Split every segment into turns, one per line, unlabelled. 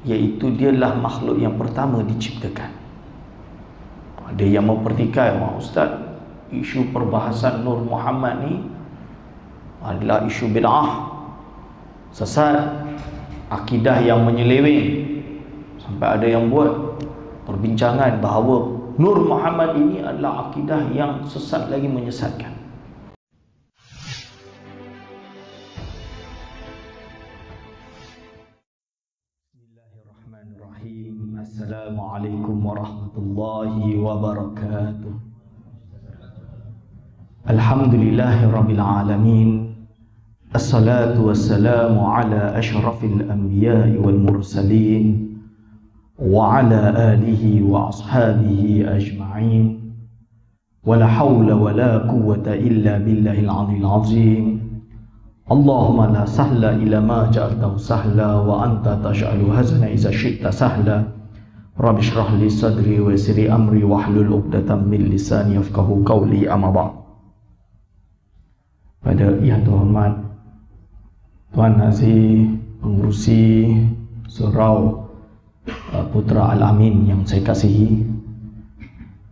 iaitu dialah makhluk yang pertama diciptakan. Ada yang mempertikai, Ustaz, isu perbahasan Nur Muhammad ni adalah isu bid'ah, sesat, akidah yang menyeleweng. Sampai ada yang buat perbincangan bahawa Nur Muhammad ini adalah akidah yang sesat lagi menyesatkan. Bismillahirrahmanirrahim. Assalamualaikum warahmatullahi wabarakatuh. Alhamdulillahirabbil alamin. Assalatu wassalamu ala asyrafil anbiya'i wal mursalin wa ala alihi wa ashabihi ajma'in. Wa la hawla wa la quwwata illa billahil 'aliyyil 'azim. Allahumma la sahla illa ma ja'altahu sahla wa anta taj'alu hazana idza syi'ta sahla. Rabbi shrah li sadri wa yassir li amri wahlul 'uqdatam min lisani yafqahu qawli. Amma ba'd. Pada yang terhormat Tuan Nazir Pengerusi Surau Putra Al-Amin yang saya kasihi,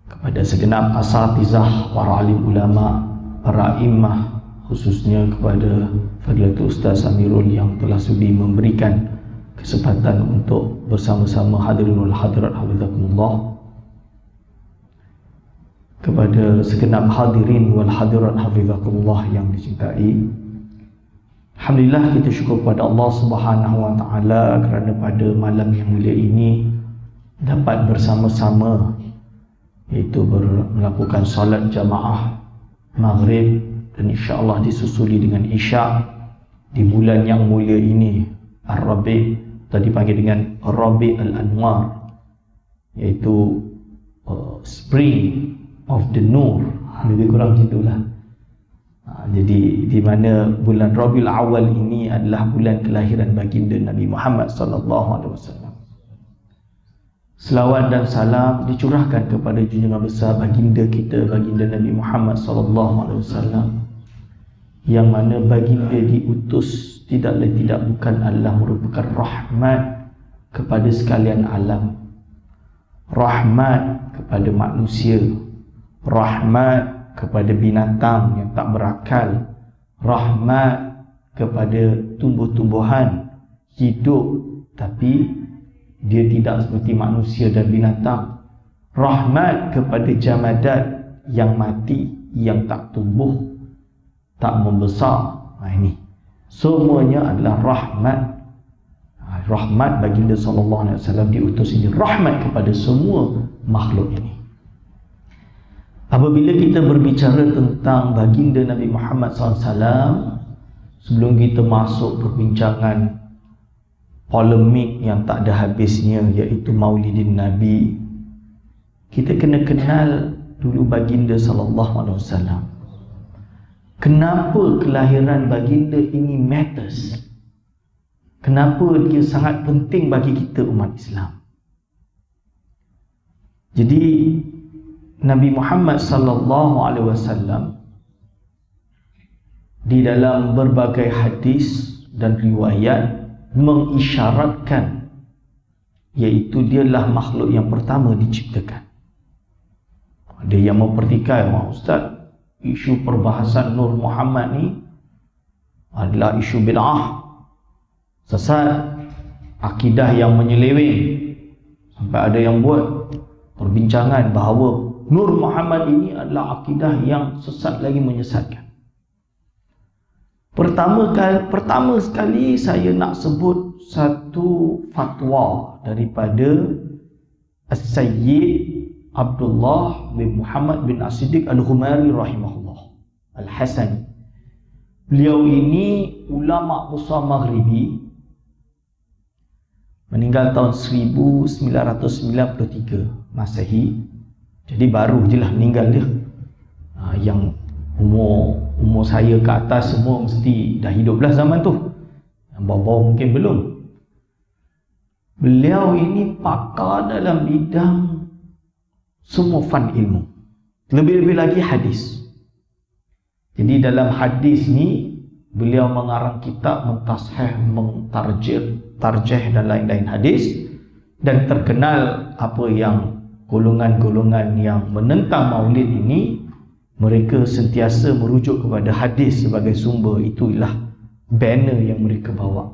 kepada segenap asatizah, para alim ulama, para imam, khususnya kepada Fadilatul Ustaz Amirul yang telah sudi memberikan kesempatan untuk bersama-sama hadirin wal hadirat hafizakumullah, kepada segenap hadirin wal hadirat hafizakumullah yang dicintai. Alhamdulillah, kita syukur kepada Allah Subhanahu wa taala kerana pada malam yang mulia ini dapat bersama-sama, iaitu melakukan solat jamaah maghrib dan insya-Allah disusuli dengan isyak di bulan yang mulia ini, Ar-Rabi', tadi dipanggil dengan Rabi' al-Anwar, iaitu spring of the Nur, lebih kurang gitulah. Jadi di mana bulan Rabiul Awal ini adalah bulan kelahiran baginda Nabi Muhammad sallallahu alaihi wasallam. Selawat dan salam dicurahkan kepada junjungan besar baginda kita, baginda Nabi Muhammad sallallahu alaihi wasallam, yang mana baginda diutus tidak lain tidak bukan adalah merupakan rahmat kepada sekalian alam, rahmat kepada manusia, rahmat kepada binatang yang tak berakal, rahmat kepada tumbuh-tumbuhan hidup tapi dia tidak seperti manusia dan binatang, rahmat kepada jamadat yang mati, yang tak tumbuh, tak membesar. Ini semuanya adalah rahmat. Rahmat baginda sallallahu alaihi wasallam diutus ini rahmat kepada semua makhluk ini. Apabila kita berbicara tentang baginda Nabi Muhammad SAW, sebelum kita masuk perbincangan polemik yang tak ada habisnya, iaitu Maulidin Nabi, kita kena kenal dulu baginda SAW. Kenapa kelahiran baginda ini matters? Kenapa dia sangat penting bagi kita umat Islam? Jadi Nabi Muhammad sallallahu alaihi wasallam di dalam berbagai hadis dan riwayat mengisyaratkan, iaitu dialah makhluk yang pertama diciptakan. Ada yang mempertikai, Ustaz, isu perbahasan Nur Muhammad ni adalah isu bid'ah, sesat, akidah yang menyeleweng. Sampai ada yang buat perbincangan bahawa Nur Muhammad ini adalah akidah yang sesat lagi menyesatkan. Pertama sekali saya nak sebut satu fatwa daripada As-Sayyid Abdullah bin Muhammad bin As-Siddiq Al-Khumari rahimahullah Al-Hasani. Beliau ini ulama besar Maghribi, meninggal tahun 1993 Masehi. Jadi baru je lah meninggal dia. Yang umur saya ke atas semua mesti dah hidup lah zaman tu. Yang bawah-bawah mungkin belum. Beliau ini pakar dalam bidang semua fan ilmu, lebih-lebih lagi hadis. Jadi dalam hadis ni beliau mengarang kitab mentashih, mentarjih tarjih dan lain-lain hadis, dan terkenal apa yang golongan-golongan yang menentang maulid ini, mereka sentiasa merujuk kepada hadis sebagai sumber. Itulah banner yang mereka bawa.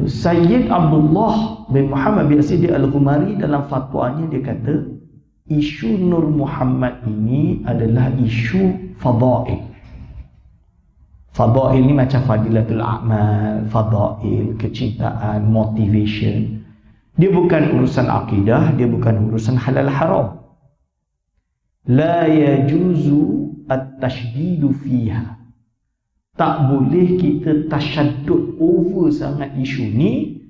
Sayyid Abdullah bin Muhammad bin Asidi Al-Ghumari dalam fatwanya dia kata, isu Nur Muhammad ini adalah isu fadail. Fadail ni macam fadilatul a'mal, fadail, kecintaan, motivation. Dia bukan urusan akidah, dia bukan urusan halal haram. La yajuzu at-tashdidu fiha. Tak boleh kita tasyaddud over sangat isu ni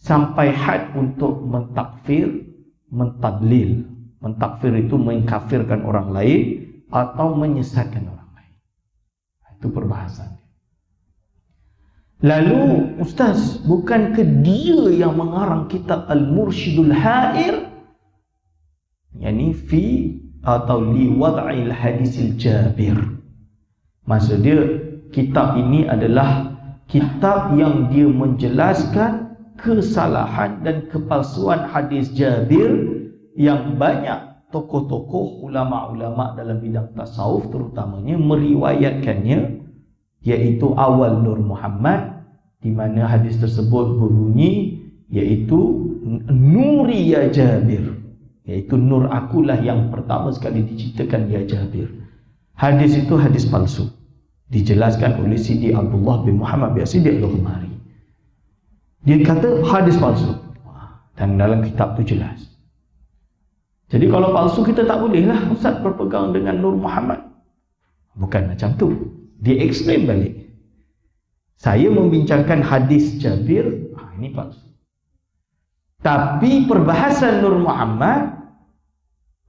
sampai had untuk mentakfir, mentadlil. Mentakfir itu mengkafirkan orang lain atau menyesatkan orang lain. Itu perbahasan. Lalu, Ustaz, bukankah dia yang mengarang kitab Al-Mursyidul Hair? Yani fi atau li wad'il hadisil jabir. Maksud dia, kitab ini adalah kitab yang dia menjelaskan kesalahan dan kepalsuan hadis Jabir yang banyak tokoh-tokoh ulama-ulama dalam bidang tasawuf terutamanya meriwayatkannya, iaitu awal Nur Muhammad, di mana hadis tersebut berbunyi iaitu Nuri ya Jabir, iaitu nur akulah yang pertama sekali diciptakan ya Jabir. Hadis itu hadis palsu, dijelaskan oleh Sidi Abdullah bin Muhammad bin Asidi Al-Ghumari. Dia kata hadis palsu, dan dalam kitab tu jelas. Jadi kalau palsu kita tak boleh lah Ustaz berpegang dengan Nur Muhammad. Bukan macam tu. Dia explain balik. Saya membincangkan hadis Jabir, ini palsu. Tapi perbahasan Nur Muhammad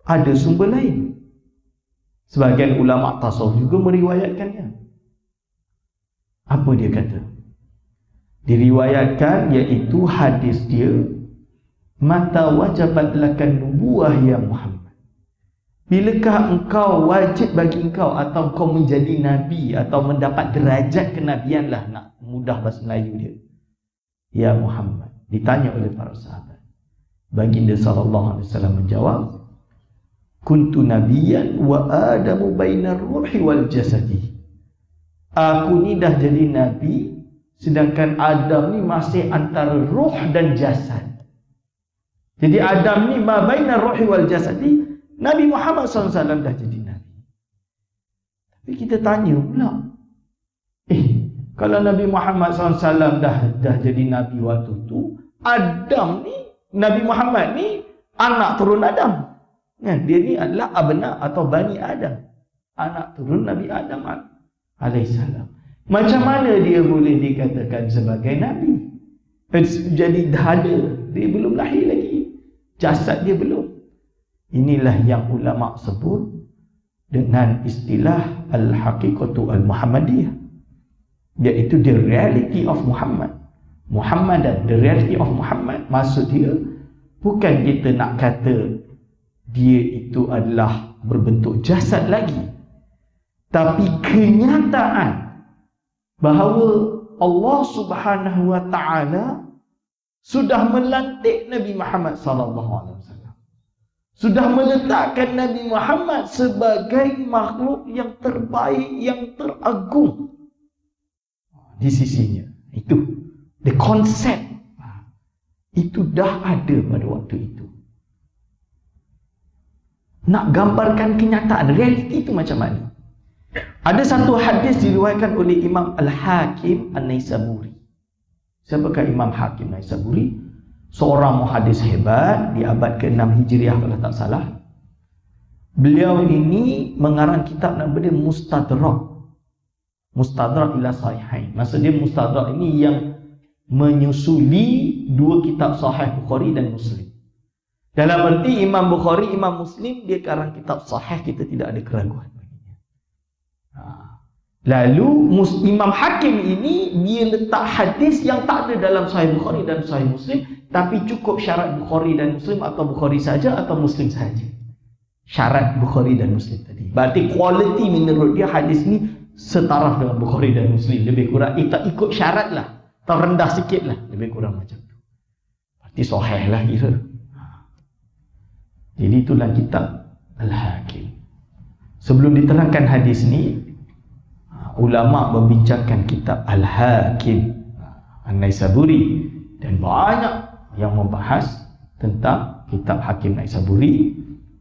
ada sumber lain. Sebagian ulama tasawuf juga meriwayatkannya. Apa dia kata? Diriwayatkan iaitu hadis dia, mata wajabat lakan nubuwah ya Muhammad. Bilakah engkau wajib bagi engkau atau engkau menjadi nabi atau mendapat derajat kenabian lah, nak mudah bahasa Melayu dia. Ya Muhammad. Ditanya oleh para sahabat. Baginda sallallahu alaihi wasallam menjawab, kuntu nabiyan wa adamu bainar ruhi wal jasadi. Aku ni dah jadi nabi, sedangkan Adam ni masih antara ruh dan jasad. Jadi Adam ni ma bainar ruhi wal jasadi, Nabi Muhammad SAW dah jadi nabi. Tapi kita tanya pula, kalau Nabi Muhammad SAW dah jadi nabi waktu tu, Adam ni, Nabi Muhammad ni anak turun Adam. Dia ni adalah abna atau bani Adam, anak turun Nabi Adam alaihissalam. Macam mana dia boleh dikatakan sebagai nabi? Jadi dah ada, dia belum lahir lagi, jasad dia belum. Inilah yang ulama sebut dengan istilah al-haqiqatu al-muhammadiyah, iaitu the reality of Muhammad. Muhammadan, the reality of Muhammad. Maksud dia bukan kita nak kata dia itu adalah berbentuk jasad lagi, tapi kenyataan bahawa Allah Subhanahu wa taala sudah melantik Nabi Muhammad sallallahu alaihi wasallam, sudah meletakkan Nabi Muhammad sebagai makhluk yang terbaik, yang teragung di sisinya. Itu the concept, itu dah ada pada waktu itu. Nak gambarkan kenyataan, realiti itu macam mana? Ada satu hadis diriwayatkan oleh Imam Al-Hakim An-Naisaburi. Siapakah Imam Hakim Naisaburi? Seorang muhadis hebat di abad ke-6 Hijriah kalau tak salah. Beliau ini mengarang kitab nama dia Mustadrak. Mustadrak ila Sahihain. Maksud dia Mustadrak ini yang menyusuli dua kitab Sahih Bukhari dan Muslim. Dalam arti Imam Bukhari, Imam Muslim, dia karang kitab sahih, kita tidak ada keraguan baginya. Lalu Imam Hakim ini dia letak hadis yang tak ada dalam Sahih Bukhari dan Sahih Muslim, tapi cukup syarat Bukhari dan Muslim atau Bukhari saja atau Muslim saja. Syarat Bukhari dan Muslim tadi. Berarti kualiti menurut dia hadis ni setaraf dengan Bukhari dan Muslim, lebih kurang. Tak ikut syarat lah. terendah sikit lah, lebih kurang macam tu. Berarti sahih lah kira. Jadi itulah kitab Al-Hakim. Sebelum diterangkan hadis ni, ulama membincangkan kitab Al-Hakim An-Naisaburi, dan banyak yang membahas tentang kitab Hakim Naisaburi,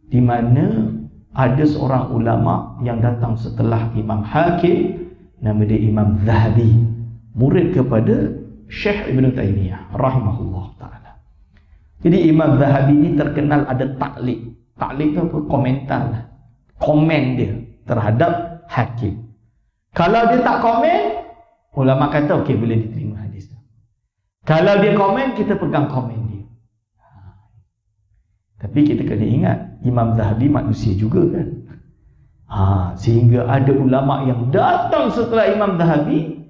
di mana ada seorang ulama yang datang setelah Imam Hakim, nama dia Imam Zahabi, murid kepada Syekh Ibn Taymiyah rahimahullah ta'ala. Jadi Imam Zahabi ni terkenal ada taklid. Taklid tu apa? Komentar lah. Komen dia terhadap Hakim. Kalau dia tak komen, ulama kata okey, boleh diterima hadis tu. Kalau dia komen, kita pegang komen dia. Tapi kita kena ingat, Imam Zahabi manusia juga kan. Sehingga ada ulama yang datang setelah Imam Zahabi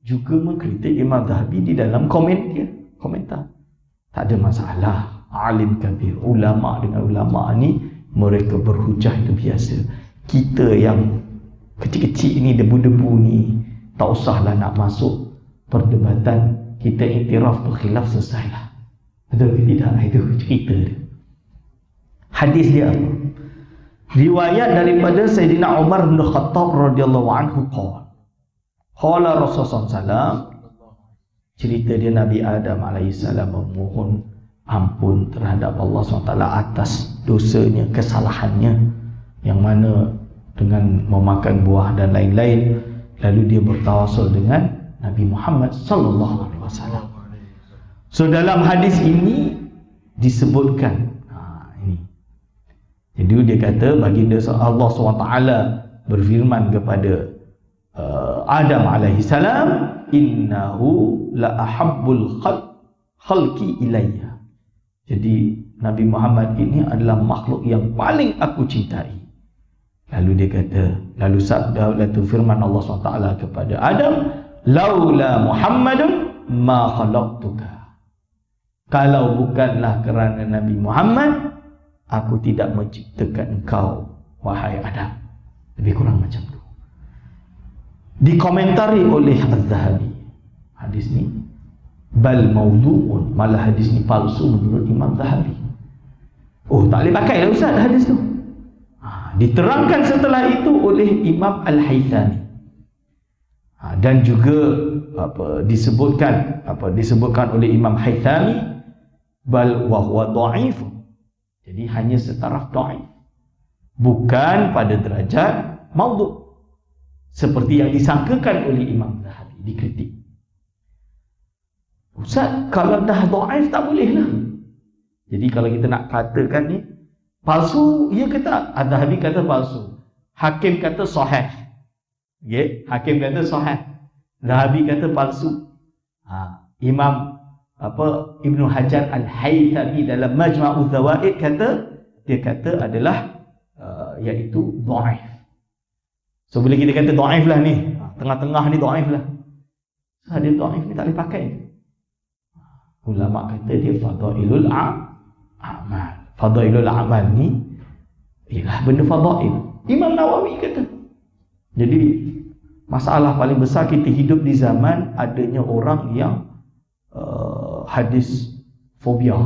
juga mengkritik Imam Zahabi di dalam komen dia, komentar. Tak ada masalah. Alim kabir, ulama dengan ulama ni mereka berhujah, itu biasa. Kita yang kecil-kecil ni, debu-debu ni, tak usahlah nak masuk perdebatan. Kita iktiraf berkhilaf, selesailah. Betul ke tidak? Itu cerita dia. Hadis dia apa? Riwayat daripada Sayyidina Umar bin Khattab radhiyallahu anhu qala Rasulullah SAW, cerita dia Nabi Adam alaihissalam memohon ampun terhadap Allah SWT atas dosanya, kesalahannya, yang mana dengan memakan buah dan lain-lain. Lalu dia bertawasul dengan Nabi Muhammad sallallahu alaihi wasallam. So dalam hadis ini disebutkan ini. Jadi dia kata baginda Allah SWT berfirman kepada Adam alaihi salam, innahu la ahabbul khalqi ilayya. Jadi Nabi Muhammad ini adalah makhluk yang paling aku cintai. Lalu dia kata, lalu firman Allah SWT kepada Adam, laula Muhammadun ma khalaqtuka. Kalau bukanlah kerana Nabi Muhammad, aku tidak menciptakan engkau, wahai Adam. Lebih kurang macam tu. Dikomentari oleh Az-Zahabi, hadis ni bal maudhu'un, malah hadis ni palsu menurut Imam Zahabi. Oh, tak boleh pakai lah Ustaz hadis tu. Diterangkan setelah itu oleh Imam Al-Haythami. Dan juga disebutkan oleh Imam Haythami, bal wa huwa dha'if. Jadi hanya setaraf dha'if, bukan pada derajat maudhu' seperti yang disangkakan oleh Imam Zahabi, dikritik. Ustaz, kalau dah dhaif tak boleh lah. Jadi kalau kita nak katakan ni palsu, ya ke tak? Az-Zahabi kata palsu, Hakim kata sahih. Okay? Hakim kata sahih, Zahabi kata palsu. Imam Ibn Hajar Al-Haythami dalam Majma'uz Zawaid dia kata adalah iaitu dhaif. So bila kita kata dhaif lah ni, tengah-tengah ni dhaif lah. Dia dhaif ni tak boleh pakai. Ulama kata dia fadailul a'mal. Fadailul a'mal ni ialah benda fadail. Imam Nawawi kata. Jadi masalah paling besar kita hidup di zaman adanya orang yang hadis fobia,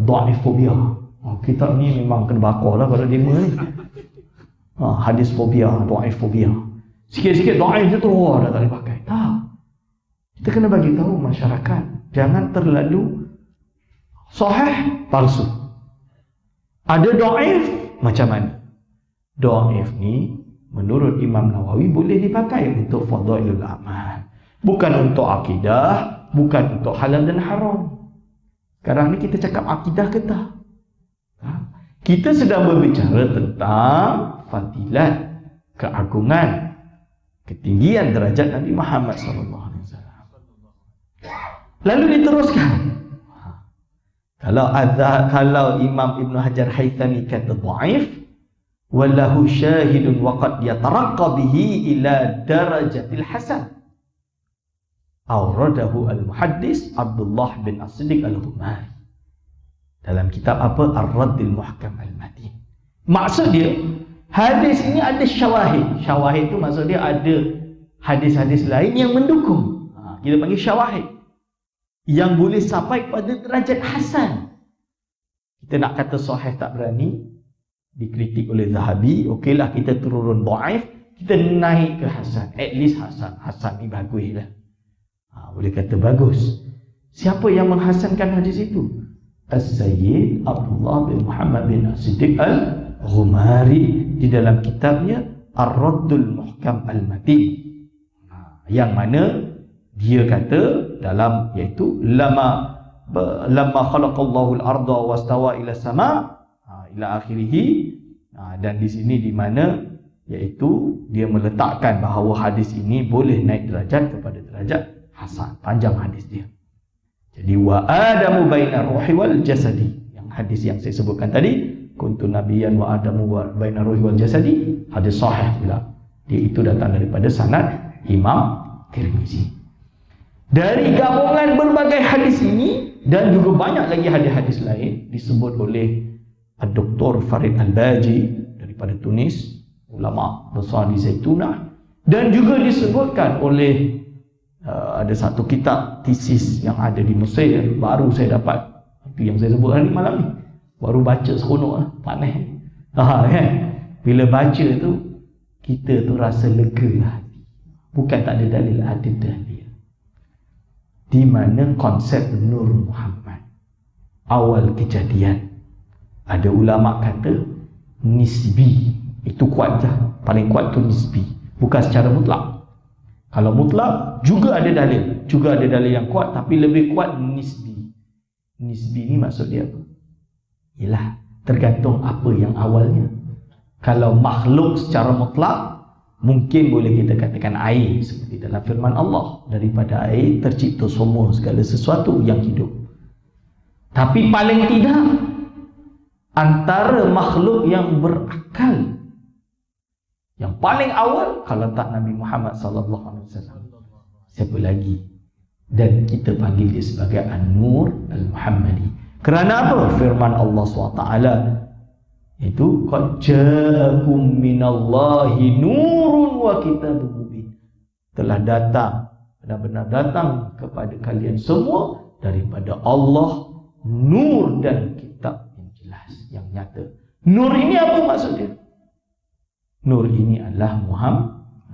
dhaif fobia. Kitab ni memang kena bakar lah pada demo ni. Hadis fobia, dhaif fobia. Sikit-sikit dhaif je terus dah tak boleh pakai. Tak. Kita kena bagi tahu masyarakat, jangan terlalu sahih palsu. Ada dhaif macam mana? Dhaif ni menurut Imam Nawawi boleh dipakai untuk fadailul amal, bukan untuk akidah, bukan untuk halal dan haram. Sekarang ni kita cakap akidah ke tak? Kita sedang berbicara tentang fadilat, keagungan, ketinggian derajat Nabi Muhammad sallallahu alaihi wasallam. Lalu diteruskan. Kalau Imam Ibn Hajar Haythami kata dhaif, wallahu syahidun wa qad yataraqqa bihi ila darajatil hasan. Awradahu al-muhaddis Abdullah bin As-Siddiq al-Humari dalam kitab Ar-Raddil Muhkam al-Matin. Maksud dia, hadis ini ada syawahid. Syawahid itu maksud dia ada hadis-hadis lain yang mendukung. kita panggil syawahid, yang boleh sampai kepada derajat hasan. Kita nak kata sahih tak berani, dikritik oleh Zahabi, okeylah kita turun dhaif, kita naik ke hasan, at least hasan. Hasan ni bagus lah. Boleh kata bagus. Siapa yang menghasankan hadis itu? As-Sayyid Abdullah bin Muhammad bin As-Siddiq Al-Ghumari di dalam kitabnya Ar-Raddul Muhkam Al-Matin, yang mana dia kata dalam, iaitu lama khalaqallahu al-arda wastawa ila sama ila akhirih, dan di sini di mana iaitu dia meletakkan bahawa hadis ini boleh naik derajat kepada derajat hasan. Panjang hadis dia. Jadi wa adamu bainar ruhi wal jasadi, yang hadis yang saya sebutkan tadi, kuntu nabiyyan wa adamu bainar ruhi wal jasadi, hadis sahih pula. Dia itu datang daripada sanad Imam Tirmizi. Dari gabungan berbagai hadis ini dan juga banyak lagi hadis-hadis lain disebut oleh Dr. Farid Al-Baji daripada Tunis, ulama besar di Zaitunah, dan juga disebutkan oleh ada satu kitab tesis yang ada di Mesir, baru saya dapat, itu yang saya sebut hari malam ni, baru baca seronok, panas kan. Bila baca tu kita tu rasa lega lah, bukan tak ada dalil, ada dalil. Di mana konsep Nur Muhammad awal kejadian, ada ulama kata nisbi, itu kuat dah, paling kuat tu nisbi, bukan secara mutlak. Kalau mutlak juga ada dalil, yang kuat, tapi lebih kuat nisbi. Nisbi ni maksud dia apa? Ialah tergantung apa yang awalnya. Kalau makhluk secara mutlak, mungkin boleh kita katakan air, seperti dalam firman Allah, daripada air tercipta semua segala sesuatu yang hidup. Tapi paling tidak antara makhluk yang berakal, yang paling awal, kalau tak Nabi Muhammad sallallahu alaihi wasallam, siapa lagi? Dan kita panggil dia sebagai An-Nur Al-Muhammadi. Kerana apa? Firman Allah SWT, itu qad ja'akum minallahi nurun wa kitabun mubin. Telah datang, benar-benar datang kepada kalian semua daripada Allah nur dan kitab yang jelas, yang nyata. Nur ini apa maksud dia? Nur ini adalah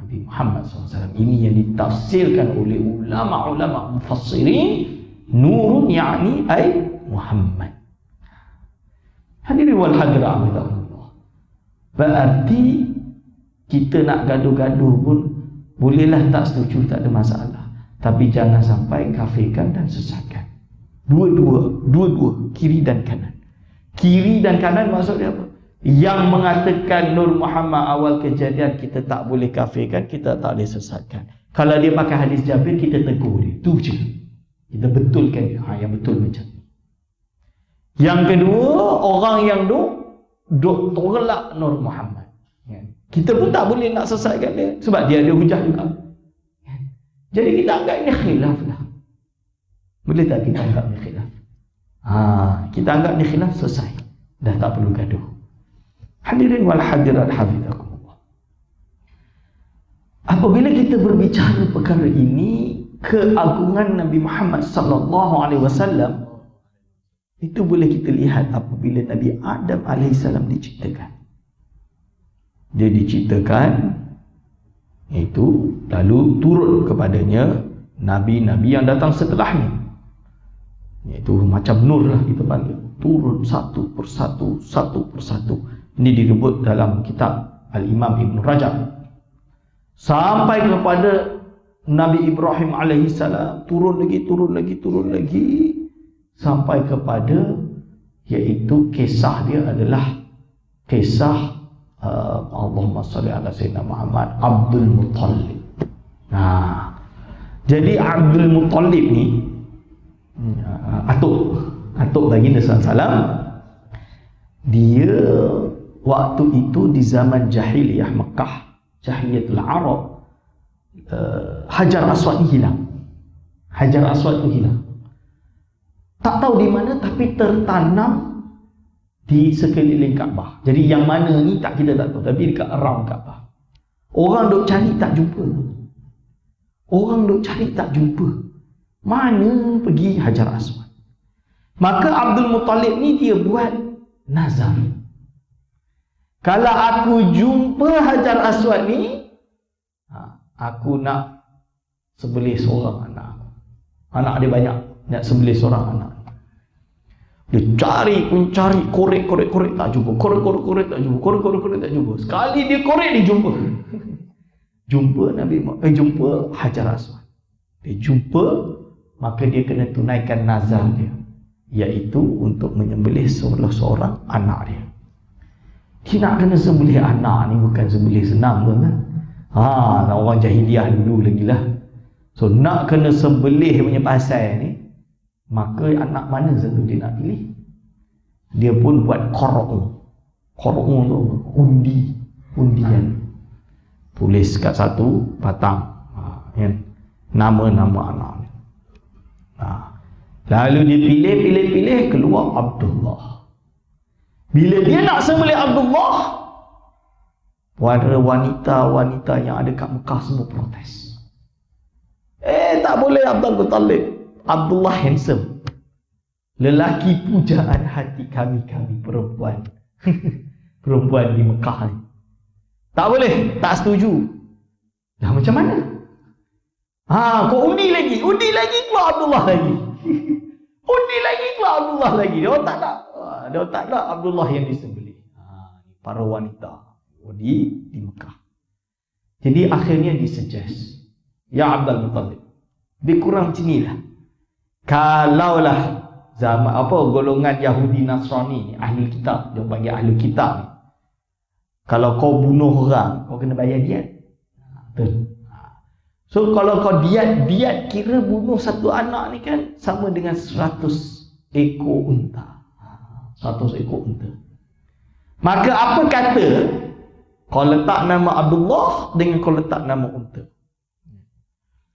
Nabi Muhammad SAW. Ini yang ditafsirkan oleh ulama-ulama mufassirin, nurun yakni ay Muhammad. Hadirin wal hadirat, berarti kita nak gaduh-gaduh pun bolehlah, tak setuju, tak ada masalah, tapi jangan sampai kafirkan dan sesatkan. Dua-dua, kiri dan kanan. Kiri dan kanan maksudnya apa? Yang mengatakan Nur Muhammad awal kejadian, kita tak boleh kafirkan, kita tak boleh sesatkan. Kalau dia pakai hadis Jabir, kita tegur dia, tu je, kita betulkan dia. Yang betul macam ni. Yang kedua, orang yang duk tolak Nur Muhammad, kita pun tak boleh nak sesatkan dia, sebab dia ada hujah juga. Jadi kita anggap ini khilaf lah. Boleh tak kita anggap ini khilaf? Kita anggap ini khilaf, selesai, dah tak perlu gaduh. Hadirin wal hadirat hafizakumullah. Apabila kita berbicara perkara ini, keagungan Nabi Muhammad sallallahu alaihi wasallam, itu boleh kita lihat apabila Nabi Adam alaihissalam diciptakan. Dia diciptakan, itu lalu turun kepadanya nabi-nabi yang datang setelahnya, iaitu macam nur lah kita panggil, turun satu persatu. Ini disebut dalam kitab Al-Imam Ibn Rajab, sampai kepada Nabi Ibrahim alaihissalam, turun lagi, sampai kepada, iaitu kisah dia adalah kisah Allahumma salli ala sayyidina Muhammad, Abdul Muttalib. Jadi Abdul Muttalib ni atuk baginda sallallahu, dia waktu itu di zaman jahiliyah Mekah, jahiliyatul Arab, Hajar Aswad hilang. Hajar Aswad itu hilang, tak tahu di mana, tapi tertanam di sekeliling Kaabah. Jadi yang mana ni kita tak tahu, tapi dekat around Kaabah. Orang duk cari tak jumpa. Orang duk cari tak jumpa. Mana pergi Hajar Aswad? Maka Abdul Muttalib ni dia buat nazar. Kalau aku jumpa Hajar Aswad ni, aku nak sembelih seorang anak aku. Anak dia banyak, nak sembelih seorang anak. Dia cari pun cari, korek tak jumpa. Korek tak jumpa. Korek tak jumpa. Sekali dia korek, dia jumpa. Jumpa Hajar Aswad. Dia jumpa, maka dia kena tunaikan nazar dia, iaitu untuk menyembelih seorang anak dia. Dia nak kena sembelih anak ni bukan sembelih senang pun kan. Orang jahiliah dulu lagi lah. So nak kena sembelih punya pasal ni, maka anak mana satu dia nak pilih? Dia pun buat qur'u. Qur'u tu undian. Tulis kat satu batang, nama-nama anak ni. Lalu dia pilih, keluar Abdullah. Bila dia nak sembelih Abdullah, para wanita-wanita yang ada kat Mekah semua protes. Tak boleh Abdul Muttalib. Abdullah handsome, lelaki pujaan hati kami perempuan. Perempuan di Mekah ni. Tak boleh, tak setuju. Dah macam mana? Kau undi lagi keluar Abdullah lagi. Undi lagi keluar Abdullah lagi. Dia tak nak Abdullah yang disembelih. Para wanita di Mekah. Jadi akhirnya disuggest, ya Abdul Muttalib, lebih kurang macam inilah. Kalaulah zaman golongan Yahudi Nasrani ni, ahli kitab, dia panggil ahli kitab ni, kalau kau bunuh orang, kau kena bayar diat. Betul. So kalau kau diat kira bunuh satu anak ni kan sama dengan 100 ekor unta. 100 ekor unta. Maka apa kata kau letak nama Abdullah dengan kau letak nama unta?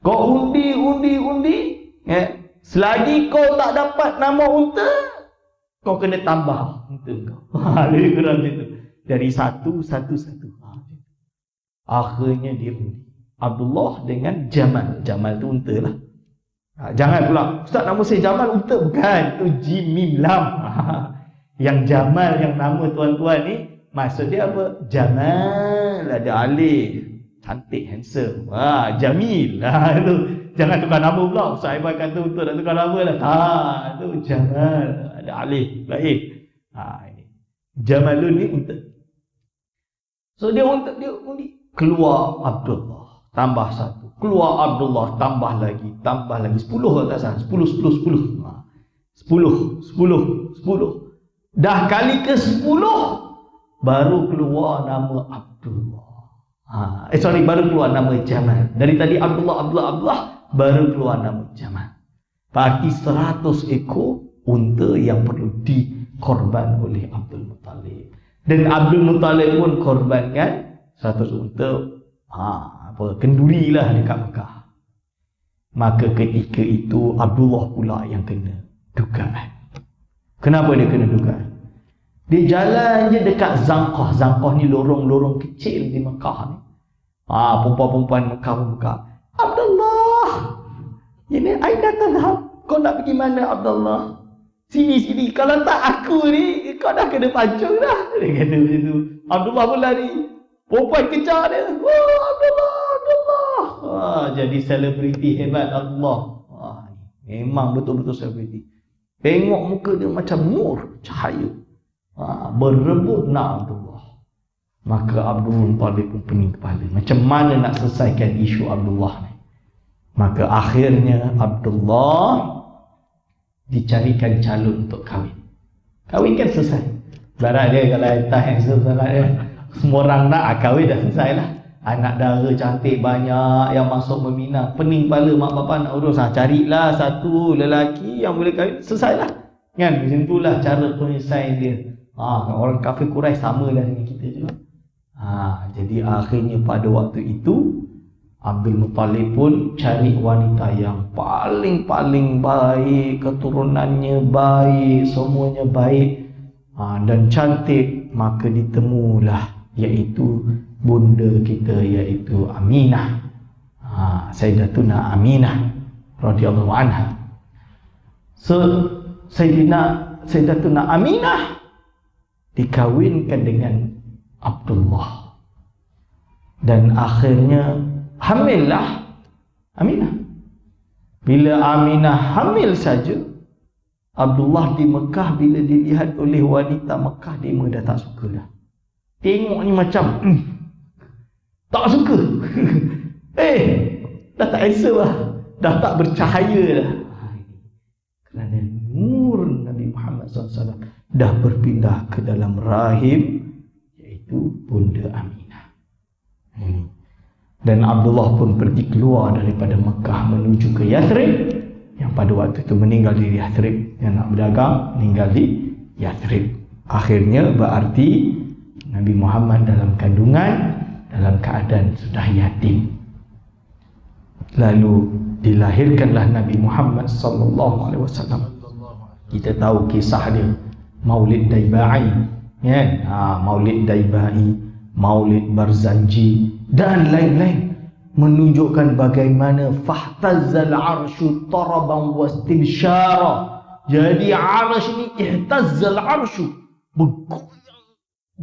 Kau undi, selagi kau tak dapat nama unta, kau kena tambah unta kau. Lebih kurang macam tu. Dari satu. Akhirnya dia undi Abdullah dengan Jamal. Jamal tu unta lah. Jangan pula, Ustaz nama saya Jamal, unta bukan. Tu Jim Mim Lam. Yang Jamal, yang nama tuan-tuan ni, maksud dia apa? Jamal, ada alif, cantik, handsome. Jamil. Itu jangan tukar nama pula. Ustaz Aiman kata unta nak tukar nama lah. Tu Jamal, ada alif, lain. Ini Jamalun ni unta. So dia undi, keluar Abdullah, tambah 1. Keluar Abdullah, tambah lagi 10 tak salah. 10. 10. Dah kali ke 10 baru keluar nama Abdullah. Baru keluar nama Jamal. Dari tadi Abdullah baru keluar nama Jamal. Berarti 100 ekor unta yang perlu dikorban oleh Abdul Muttalib. Dan Abdul Muttalib pun korbankan 100 unta kenduri lah dekat Mekah. Maka ketika itu Abdullah pula yang kena dugaan. Kenapa dia kena dugaan? Dia jalan je dekat Zangqah. Zangqah ni lorong-lorong kecil di Mekah ni. Perempuan-perempuan Mekah pun buka. Abdullah, ini Aina tadhab. Kau nak pergi mana Abdullah? Sini. Kalau tak aku ni, kau dah kena pancung dah. Dia kata macam tu. Abdullah pun lari. Perempuan kejar dia. Abdullah. Jadi selebriti hebat Allah. Memang betul-betul selebriti. Tengok muka dia macam nur, cahaya. Berebut nak Abdullah. Maka Abdul Muttalib pun pening kepala. Macam mana nak selesaikan isu Abdullah ni? Maka akhirnya Abdullah dicarikan calon untuk kahwin. Kahwin kan selesai. Barat dia kalau tak handsome sangat dia, semua orang nak, kahwin dah selesai lah. Anak dara cantik banyak yang masuk meminang. Pening kepala mak bapak nak urus. Carilah satu lelaki yang boleh kahwin, selesai lah. Kan? Macam itulah cara penyelesaian dia. Orang kafir Quraisy sama lah dengan kita juga. Jadi akhirnya pada waktu itu Abdul Muttalib pun cari wanita yang paling baik, keturunannya baik, semuanya baik dan cantik. Maka ditemulah iaitu bunda kita, iaitu Aminah. Sayyidatuna Aminah radhiyallahu anha. So Sayyidatuna Aminah dikawinkan dengan Abdullah dan akhirnya hamillah Aminah. Bila Aminah hamil saja, Abdullah di Mekah bila dilihat oleh wanita Mekah, dia dah tak suka dah. Tengok ni macam tak suka. Dah tak elsa lah, dah tak bercahaya dah. Kerana nur Nabi Muhammad SAW dah berpindah ke dalam rahim, iaitu Bunda Aminah. Dan Abdullah pun pergi keluar daripada Mekah menuju ke Yathrib, yang pada waktu itu meninggal di Yathrib. Yang nak berdagang meninggal di Yathrib. Akhirnya berarti Nabi Muhammad dalam kandungan, dalam keadaan sudah yatim. Lalu dilahirkanlah Nabi Muhammad sallallahu alaihi wasallam. Kita tahu kisah dia, Maulid Daibai, kan? Maulid Daibai, Maulid Barzanji dan lain-lain, menunjukkan bagaimana fahtazzal arsyu taraban wastibsyara. Jadi arsy ni ihtazzal arsyu, bergoyang,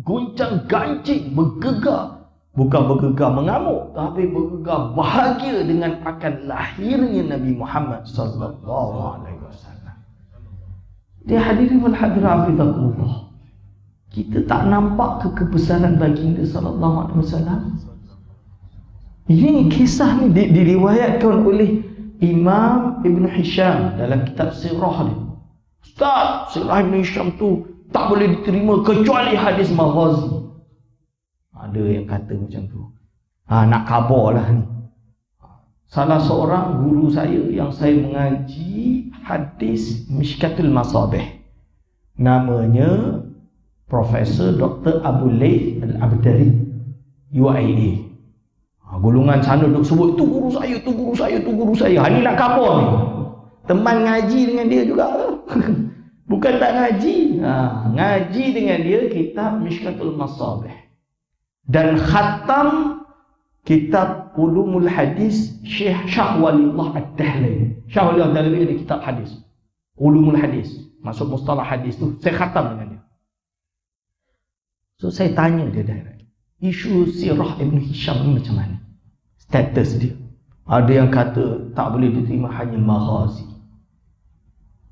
goncang gancing, bergegar. Bukan bergegar mengamuk, tapi bergegar bahagia dengan akan lahirnya Nabi Muhammad sallallahu alaihi wasallam. Dia hadirin wal hadirat hafizakumullah. Kita tak nampak kebesaran baginda sallallahu alaihi wasallam. Ini kisah ni diriwayatkan oleh Imam Ibn Hisham dalam kitab sirah dia. Ustaz, sirah Ibn Hisham tu tak boleh diterima kecuali hadis maghazi. Ada yang kata macam tu. Nak khabar lah ni. Salah seorang guru saya yang saya mengaji hadis Mishkatul Masabih, namanya Profesor Dr. Abu Layth Al-Abdari, UIA. Golongan sana duk sebut tu guru saya, tu guru saya, tu guru saya. Ni nak khabar ni. Teman ngaji dengan dia juga. Bukan tak ngaji. Ngaji dengan dia kitab Mishkatul Masabih. Dan khatam kitab Ulumul Hadis Syekh Shah Waliullah Ad-Dahlawi. Shah Waliullah Ad-Dahlawi ada kitab hadis, Ulumul Hadis, maksud mustalah hadis tu. Saya khatam dengan dia. So saya tanya dia direct, isu sirah Ibn Hisham ni macam mana? Status dia. Ada yang kata tak boleh diterima hanya maghazi.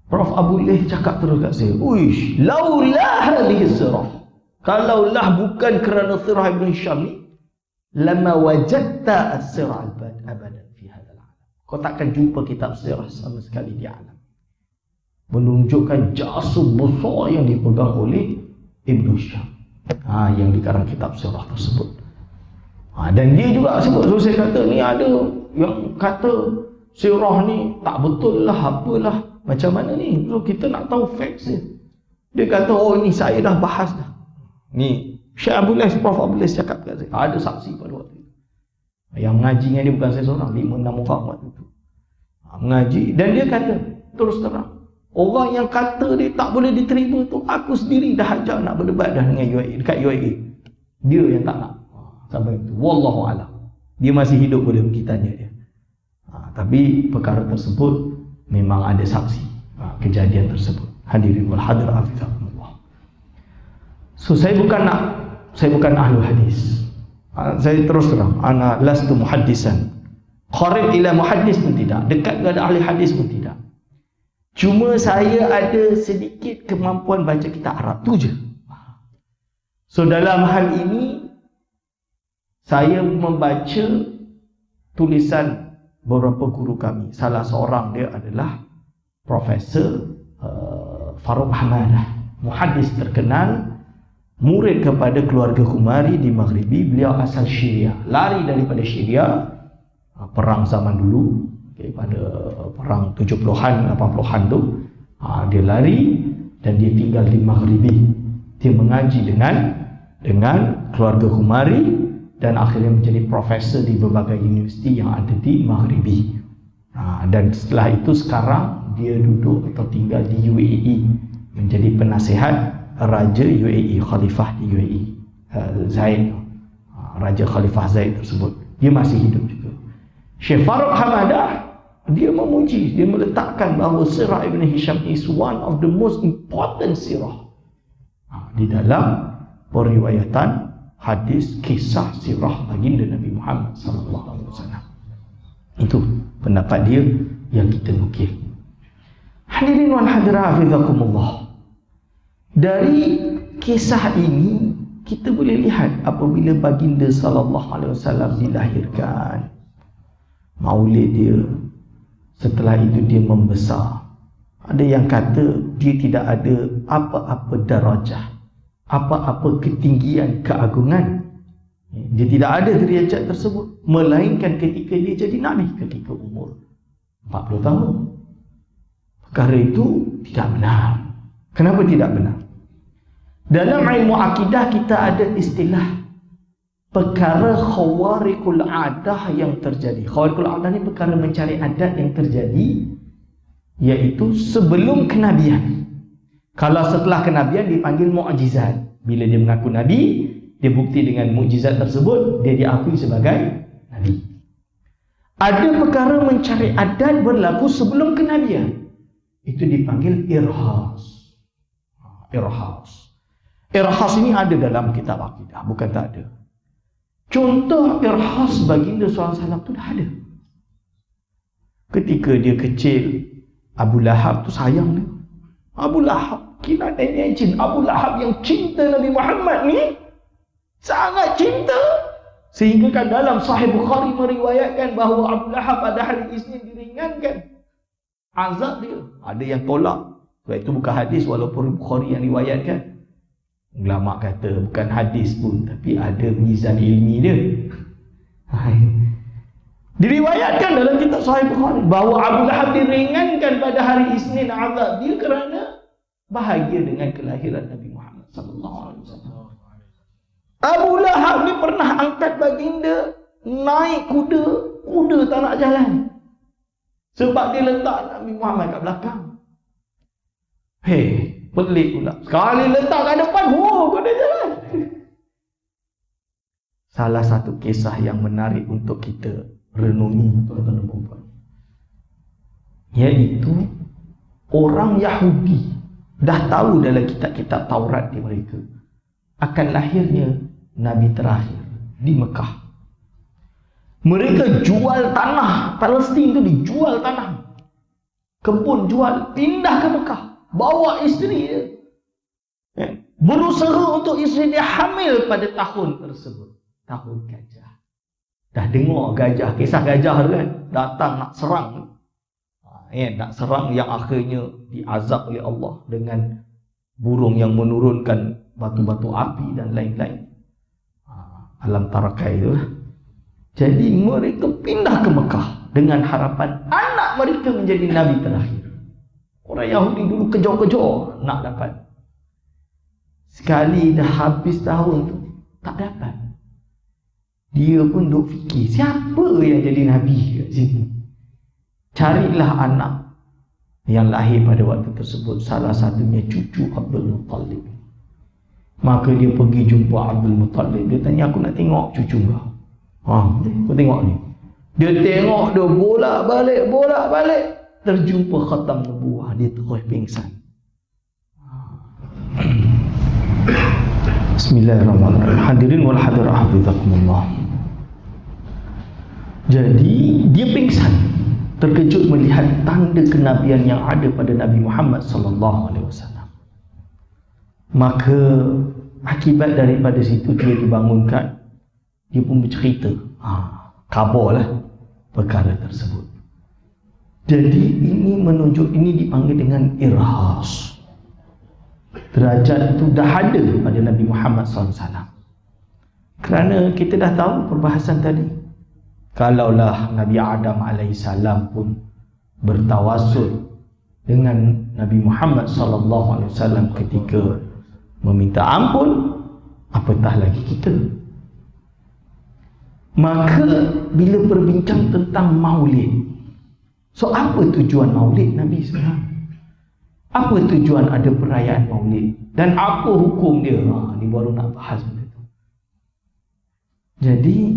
Prof Abu Layth cakap terus kat saya, uish, laulah hadhihi sirah, kalaulah bukan kerana sirah Ibn Hisham ni, lama wajadta as-sirah abadan fi hadzal alam. Kau takkan jumpa kitab sirah sama sekali di alam. Menunjukkan jasa besar yang dipegang oleh Ibn Hisham, yang dikarang kitab sirah tersebut. Dan dia juga sebut. So saya kata ni ada yang kata sirah ni tak betul lah, apalah, macam mana ni. So kita nak tahu facts dia. Dia kata, oh ni saya dah bahas dah. Ni Syekh Abu Layth, Prof Abu Layth cakap kat saya, ada saksi pada waktu itu. Yang mengaji dengan dia bukan saya seorang, 5-6 orang waktu itu mengaji. Dan dia kata terus terang, orang yang kata dia tak boleh diterima tu, aku sendiri dah ajak nak berdebat dah dengan UIA, dekat UIA. Dia yang tak nak. Sampai itu, wallahu a'lam. Dia masih hidup boleh pergi tanya dia. Tapi perkara tersebut memang ada saksi kejadian tersebut. Hadirin wal hadirat hafizakumullah. So saya bukan ahli hadis. Saya terus terang, ana lastu muhaddisan. Qarib ila muhaddis pun tidak, dekat kepada ahli hadis pun tidak. Cuma saya ada sedikit kemampuan baca kitab Arab tu je. So dalam hal ini saya membaca tulisan beberapa guru kami. Salah seorang dia adalah Profesor Farouk Hamadah, muhaddis terkenal, murid kepada keluarga Khumari di Maghribi. Beliau asal Syria, lari daripada Syria, perang zaman dulu, pada perang 70-an 80-an tu, dia lari dan dia tinggal di Maghribi. Dia mengaji dengan keluarga Khumari dan akhirnya menjadi profesor di berbagai universiti yang ada di Maghribi. Dan setelah itu sekarang dia duduk atau tinggal di UAE, menjadi penasihat Raja UAE, Khalifah di UAE, Zaid, Raja Khalifah Zaid tersebut. Dia masih hidup juga. Syekh Farouk Hamadah dia memuji, dia meletakkan bahawa Sirah Ibn Hisham is one of the most important sirah di dalam periwayatan hadis kisah sirah baginda Nabi Muhammad sallallahu alaihi wasallam. Itu pendapat dia yang kita nukil. Hadirin wal hadirat hafizakumullah. Dari kisah ini kita boleh lihat apabila baginda sallallahu alaihi wasallam dilahirkan, maulid dia, setelah itu dia membesar. Ada yang kata dia tidak ada apa-apa darajah, apa-apa ketinggian, keagungan. Dia tidak ada derajat tersebut, melainkan ketika dia jadi Nabi ketika umur 40 tahun. Perkara itu tidak benar. Kenapa tidak benar? Dalam ilmu akidah kita ada istilah perkara khawariqul adah yang terjadi. Khawariqul adah ni perkara mencari adat yang terjadi, iaitu sebelum kenabian. Kalau setelah kenabian dipanggil mukjizat. Bila dia mengaku nabi, dia bukti dengan mukjizat tersebut, dia diakui sebagai nabi. Ada perkara mencari adat berlaku sebelum kenabian, itu dipanggil irhas. Irhas. Irhas ini ada dalam kitab akidah, bukan tak ada. Contoh irhas baginda SAW tu dah ada. Ketika dia kecil, Abu Lahab tu sayang dia. Abu Lahab, kira nenek jin. Abu Lahab yang cinta Nabi Muhammad ni, sangat cinta. Sehingga kan dalam Sahih Bukhari meriwayatkan bahawa Abu Lahab pada hari Isnin diringankan azab dia. Ada yang tolak, sebab itu bukan hadis walaupun Bukhari yang riwayatkan. Ulama kata bukan hadis pun, tapi ada mizan ilmi dia. Diriwayatkan dalam kitab Sahih Bukhari bahawa Abu Lahab diringankan pada hari Isnin azab dia kerana bahagia dengan kelahiran Nabi Muhammad sallallahu alaihi wasallam. Abu Lahab ni pernah angkat baginda naik kuda, kuda tak nak jalan. Sebab dia letak Nabi Muhammad kat belakang. Pelik pula. Sekali letak kat depan, kuda jalan. Salah satu kisah yang menarik untuk kita renungi, tuan-tuan dan puan-puan, iaitu orang Yahudi dah tahu dalam kitab-kitab Taurat di mereka akan lahirnya Nabi terakhir di Mekah. Mereka jual tanah Palestin tu, dijual tanah, kebun jual, pindah ke Mekah, bawa isteri dia, berusaha untuk isteri dia hamil pada tahun tersebut, tahun gajah. Dah dengar gajah, kisah gajah tu kan, datang nak serang, nak serang, yang akhirnya diazab oleh Allah dengan burung yang menurunkan batu-batu api dan lain-lain. Alam tarakai itu lah. Jadi mereka pindah ke Mekah dengan harapan anak mereka menjadi Nabi terakhir. Orang Yahudi dulu kejar-kejar nak dapat. Sekali dah habis tahun tu, tak dapat. Dia pun duk fikir, siapa yang jadi Nabi kat sini? Carilah anak yang lahir pada waktu tersebut, salah satunya cucu Abdul Muttalib. Maka dia pergi jumpa Abdul Muttalib. Dia tanya, aku nak tengok cucu kau. Kau tengok ni. Dia tengok, dia bolak-balik. Terjumpa khatam nubuah, dia terus pingsan. Bismillahirrahmanirrahim. Hadirin wal hadirat hafizakumullah. Jadi dia pingsan, terkejut melihat tanda kenabian yang ada pada Nabi Muhammad sallallahu alaihi wasallam. Maka akibat daripada situ dia dibangunkan. Dia pun bercerita, khabarlah perkara tersebut. Jadi ini menunjuk, ini dipanggil dengan irhas. Derajat itu dah ada pada Nabi Muhammad SAW. Kerana kita dah tahu perbahasan tadi, kalaulah Nabi Adam AS pun bertawasul dengan Nabi Muhammad SAW ketika meminta ampun, apatah lagi kita. Maka bila berbincang tentang maulid, so apa tujuan maulid Nabi sebenarnya? Apa tujuan ada perayaan maulid? Dan apa hukum dia? Ni baru nak bahas benda tu. Jadi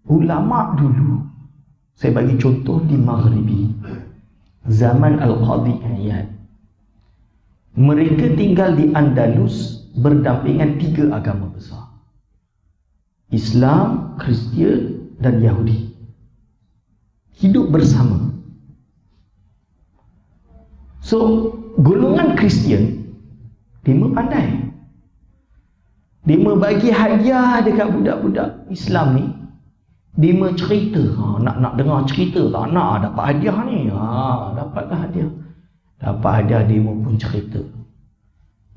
ulama dulu Saya bagi contoh di Maghribi, zaman Al-Qadhi Iyad. Mereka tinggal di Andalus berdampingan 3 agama besar, Islam, Kristian dan Yahudi. Hidup bersama. So, golongan Kristian, dia pandai. Dia bagi hadiah dekat budak-budak Islam ni. Dia cerita, nak dengar cerita tak nak dapat hadiah ni. Dapatlah hadiah. Dapat hadiah, dia pun cerita.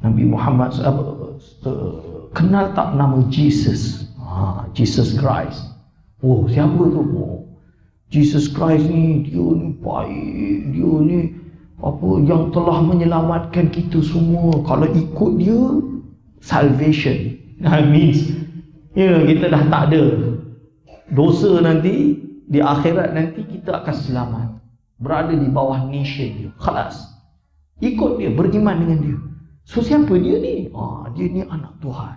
Nabi Muhammad kenal tak nama Jesus? Jesus Christ. Oh, siapa tu? Jesus Christ ni, dia ni baik, dia ni yang telah menyelamatkan kita semua. Kalau ikut dia, salvation. Means kita dah tak ada dosa nanti, di akhirat nanti kita akan selamat, berada di bawah nation dia. Khalas, ikut dia, beriman dengan dia. So siapa dia ni? Dia ni anak Tuhan.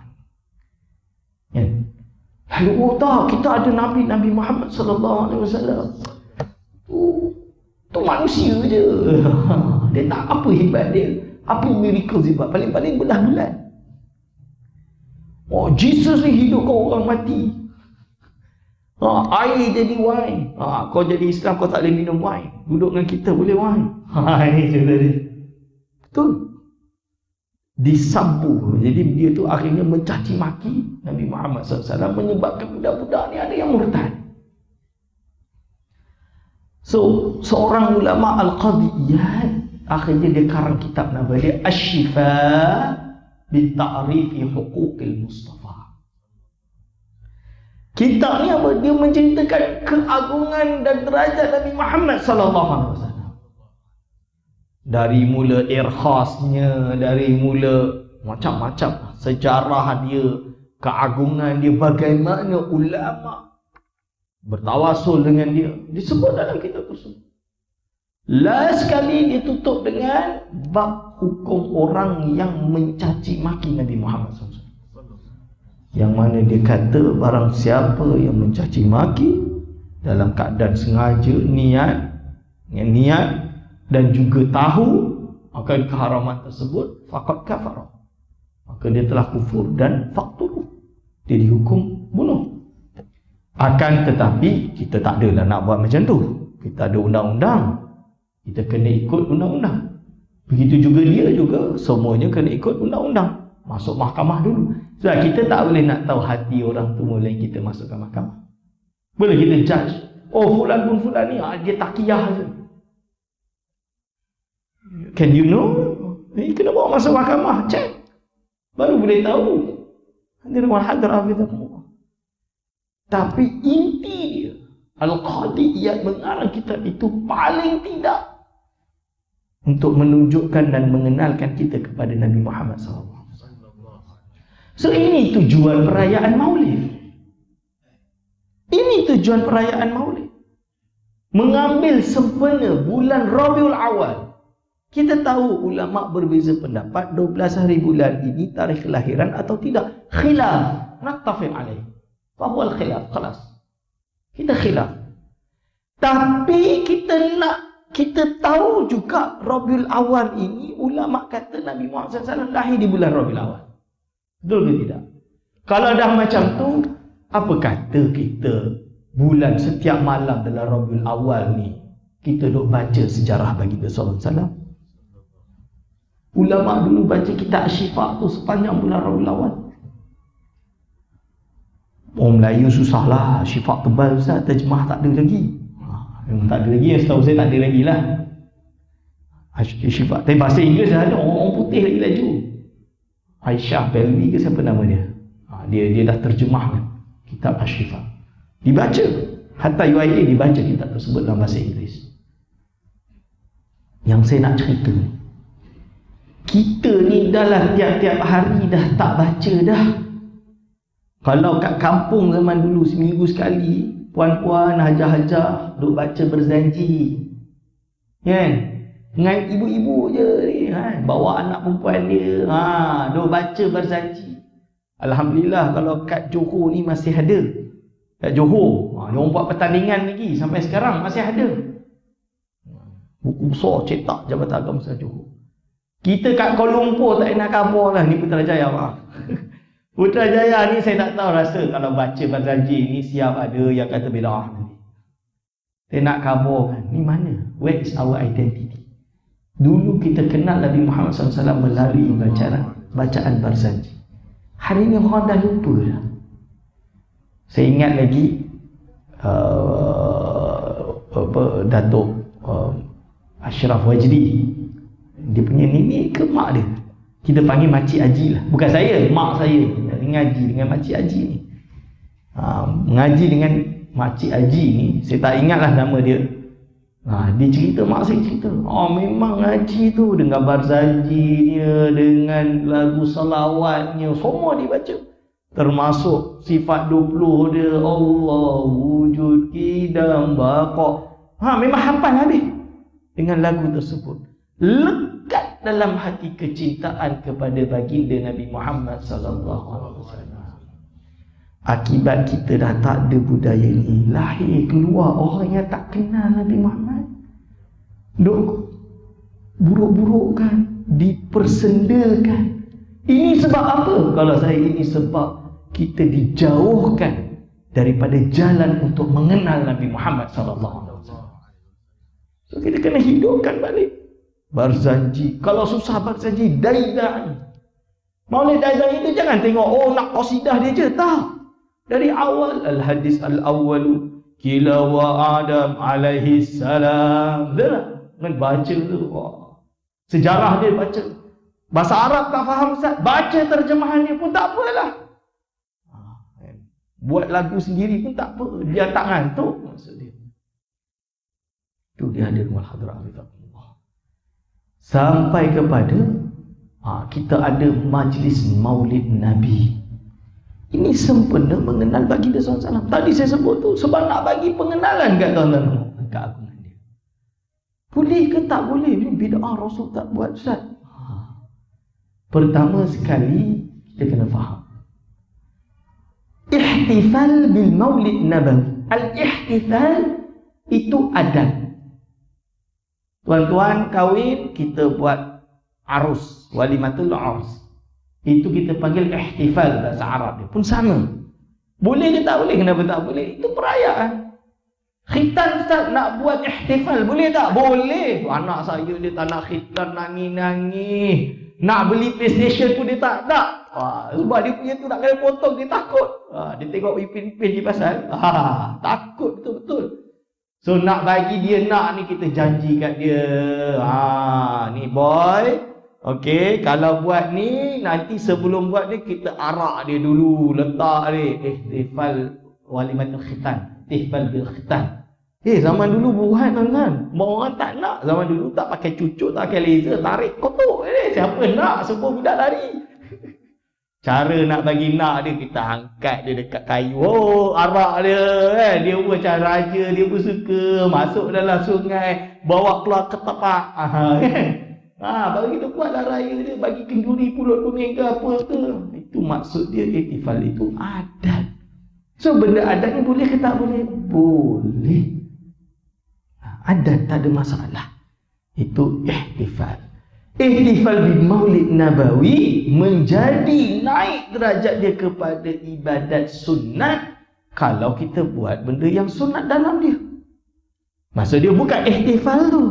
Lalu tak, kita ada Nabi Muhammad sallallahu alaihi wasallam. Tu manusia je. Dia tak apa hebat dia, apa miracle dia buat, paling-paling belah bulan. Jesus ni hidup kau orang mati. Air jadi wine. Kau jadi Islam, kau tak boleh minum wine. Duduk dengan kita boleh wine. Ini cerita dia. Betul. Disambu. Jadi dia tu akhirnya mencaci maki Nabi Muhammad SAW, menyebabkan budak-budak ni ada yang murtad. So, seorang ulama Al-Qadhi Iyad, akhirnya dia karang kitab nama dia Asy-Syifa bi Ta'rifi Huquqil Mustafa. Kitab ni apa? Dia menceritakan keagungan dan derajat Nabi Muhammad sallallahu alaihi wasallam. Dari mula irkhasnya, dari mula macam-macam sejarah dia, keagungan dia, bagaimana ulama bertawasul dengan dia, disebut dalam kitab tersebut. Last sekali dia tutup dengan bab hukum orang yang mencaci maki Nabi Muhammad SAW. Yang mana dia kata barang siapa yang mencaci maki dalam keadaan sengaja, niat dan juga tahu akan keharaman tersebut, faqad kafara, maka dia telah kufur dan faqtuluh, dia dihukum bunuh. Akan tetapi kita tak adalah nak buat macam tu. Kita ada undang-undang, kita kena ikut undang-undang. Begitu juga dia juga, semuanya kena ikut undang-undang. Masuk mahkamah dulu. Sebab kita tak boleh nak tahu hati orang tu mula kita masukkan mahkamah. Boleh kita judge, fulan pun fulan ni dia takiyah je. Can you know? Kena bawa masuk mahkamah, check, baru boleh tahu. Hadirin wal hadirat hafizakumullah. Tapi inti dia, Al-Qadhi Iyad mengarang kitab itu paling tidak untuk menunjukkan dan mengenalkan kita kepada Nabi Muhammad SAW. So ini tujuan perayaan Maulid. Ini tujuan perayaan Maulid. Mengambil sempena bulan Rabiul Awal. Kita tahu ulama berbeza pendapat 12 hari bulan ini tarikh kelahiran atau tidak. Khilaf, nattafiq alaih. Fahuwal khilaf, khalas. Kita khilaf. Tapi kita tahu juga Rabiul Awal ini, ulama kata Nabi Muhammad SAW lahir di bulan Rabiul Awal. Betul ke tidak? Kalau dah macam tu, apa kata kita bulan setiap malam dalam Rabiul Awal ni kita duk baca sejarah baginda sallallahu alaihi wasallam? Ulama dulu baca kitab Asy-Syifa tu sepanjang bulan Rabiul Awal. Orang Melayu susahlah, Syifa tebal Ustaz, terjemah tak ada lagi. Memang tak ada lagi, setahu saya tak ada lagi lah Syifa. Tapi bahasa Inggeris dah ada, orang putih lagi laju. Aisyah Belmi ke siapa nama dia? Dia dah terjemahkan kitab Asy-Syifa. Dibaca, hatta UIA dibaca kitab tersebut dalam bahasa Inggeris. Yang saya nak cerita ni, kita ni dalam tiap-tiap hari dah tak baca dah. Kalau kat kampung zaman dulu seminggu sekali, puan-puan, hajah-hajah duk baca berzanji, kan? Dengan ibu-ibu je ni, kan? Bawa anak perempuan dia, duk baca berzanji. Alhamdulillah kalau kat Johor ni masih ada, kat Johor. Dia orang buat pertandingan lagi sampai sekarang masih ada. Buku besar cetak Jabatan Agama Besar Johor. Kita kat Kuala Lumpur tak nak khabar lah ni Putrajaya, maaf. Putrajaya ni saya tak tahu, rasa kalau baca Barzanji ni siap ada yang kata bid'ah nanti. Saya nak khabar kan, ni mana? Where is our identity? Dulu kita kenal Nabi Muhammad SAW melalui bacaan Barzanji. Hari ni orang dah lupa dah. Saya ingat lagi Datuk Ashraf Wajdi, dia punya nini ke mak dia, kita panggil Makcik Haji lah, bukan saya, mak saya ngaji dengan Makcik Haji ni. Mengaji dengan Makcik Haji ni, saya tak ingat lah nama dia. Dia cerita, mak saya cerita, memang ngaji tu dengan Barzanjinya, dengan lagu salawatnya, semua dibaca, termasuk sifat 20 dia, Allah wujud kidam baqa. Memang hafal habis dengan lagu tersebut. Lekat dalam hati kecintaan kepada baginda Nabi Muhammad sallallahu alaihi wasallam. Akibat kita dah tak ada budaya ni, lahir keluar orang yang tak kenal Nabi Muhammad, duk buruk-burukkan, dipersendakan. Ini sebab apa? Kalau saya, ini sebab kita dijauhkan daripada jalan untuk mengenal Nabi Muhammad sallallahu alaihi wasallam. So kita kena hidupkan balik Barzanji. Kalau susah Barzanji, Daidai. Maulid Daidai itu jangan tengok nak qasidah dia je, tak. Dari awal, al-hadis al-awwalu kila wa Adam alaihi salam. Dia kan baca tu. Sejarah dia baca. Bahasa Arab tak faham Ustaz, baca terjemahan dia pun tak apalah. Buat lagu sendiri pun tak apa, dia tak ngantuk maksud dia. Tu dia hadir wal hadrat Allah. Sampai kepada kita ada majlis Maulid Nabi. Ini sempena mengenal baginda SAW. Tadi saya sebut tu sebab nak bagi pengenalan kat tuan-tuan, keagungan dia. Boleh ke tak boleh? Bid'ah Rasul tak buat Ustaz. Pertama sekali kita kena faham, ihtifal bil Maulid Nabawi. Al-ihtifal itu adat. Tuan-tuan kahwin, kita buat arus, walimatul arus. Itu kita panggil ihtifal bahasa Arab dia pun sama. Boleh ke tak boleh? Kenapa tak boleh? Itu perayaan. Khitan Ustaz nak buat ihtifal, boleh tak? Boleh. Anak saya dia tak nak khitan, nangis-nangis. Nak beli PlayStation tu dia tak nak. Sebab dia punya tu nak kena potong, dia takut. Dia tengok Ipin-Ipin di pasal. Takut betul-betul. So nak bagi dia nak ni, kita janji kat dia. Ni boy, okey, kalau buat ni, nanti sebelum buat ni kita arak dia dulu, letak dia ihtifal walimatul khitan, ihtifal bil khitan. Zaman dulu buat kan, orang tak nak. Zaman dulu tak pakai cucuk, tak pakai laser, tarik kotor. Siapa nak? Semua budak lari. Cara nak bagi nak dia, kita angkat dia dekat kayu. Arak dia kan. Dia pun macam raja, dia pun suka. Masuk dalam sungai, bawa keluar ke tapak. Baru kita buatlah raya dia, bagi kenduri pulut kuning ke apa ke. Itu maksud dia, ihtifal itu adat. So benda adat ni boleh ke tak boleh? Boleh. Adat tak ada masalah. Itu ihtifal. Ihtifal bin Maulid Nabawi menjadi naik derajat dia kepada ibadat sunat kalau kita buat benda yang sunat dalam dia. Maksud dia bukan ihtifal tu,